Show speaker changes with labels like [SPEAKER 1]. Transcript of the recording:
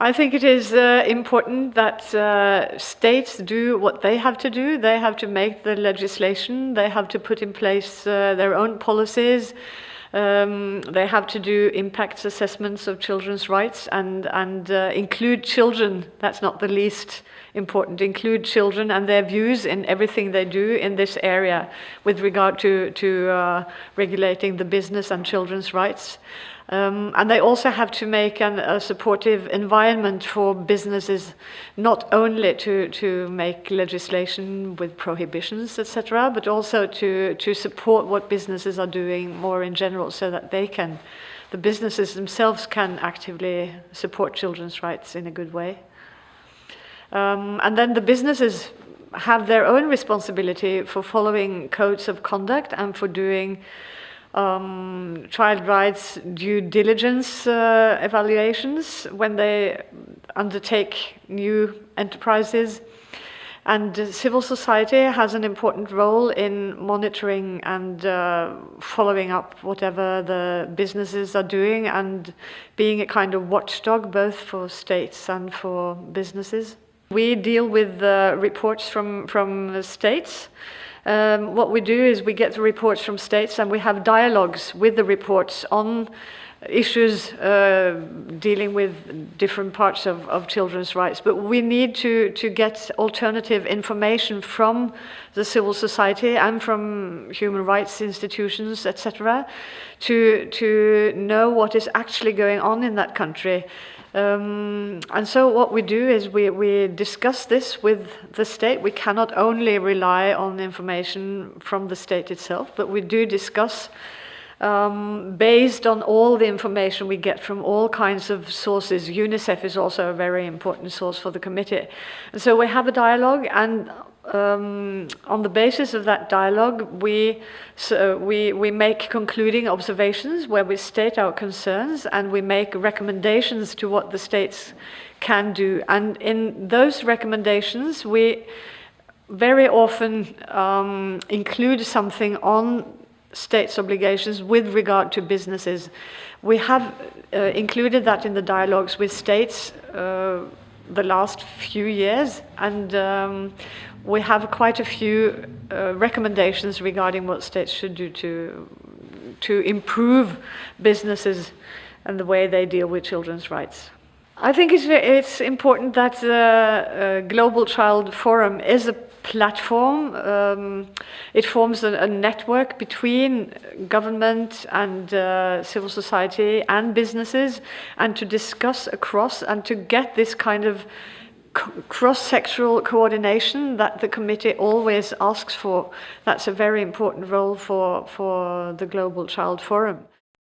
[SPEAKER 1] I think it is important that states do what they have to do. They have to make the legislation, they have to put in place their own policies, they have to do impact assessments of children's rights and include children. That's not the least important. Include children and their views in everything they do in this area with regard to regulating the business and children's rights. And they also have to make a supportive environment for businesses, not only to make legislation with prohibitions, etc., but also to support what businesses are doing more in general, so that the businesses themselves can actively support children's rights in a good way. And then the businesses have their own responsibility for following codes of conduct and for doing child rights due diligence evaluations when they undertake new enterprises. And civil society has an important role in monitoring and following up whatever the businesses are doing and being a kind of watchdog both for states and for businesses. We deal with reports from states. What we do is we get the reports from states and we have dialogues with the reports on issues dealing with different parts of children's rights. But we need to get alternative information from the civil society and from human rights institutions, etc., to know what is actually going on in that country. And so what we do is we discuss this with the state. We cannot only rely on information from the state itself, but we do discuss based on all the information we get from all kinds of sources. UNICEF is also a very important source for the committee. And so we have a dialogue, and on the basis of that dialogue, we make concluding observations where we state our concerns and we make recommendations to what the states can do. And in those recommendations, we very often include something on states' obligations with regard to businesses. We have included that in the dialogues with states the last few years, and we have quite a few recommendations regarding what states should do to improve businesses and the way they deal with children's rights. I think it's important that the Global Child Forum is a platform. It forms a network between government and civil society and businesses, and to discuss across and to get this kind of cross-sectoral coordination that the committee always asks for. That's a very important role for the Global Child Forum.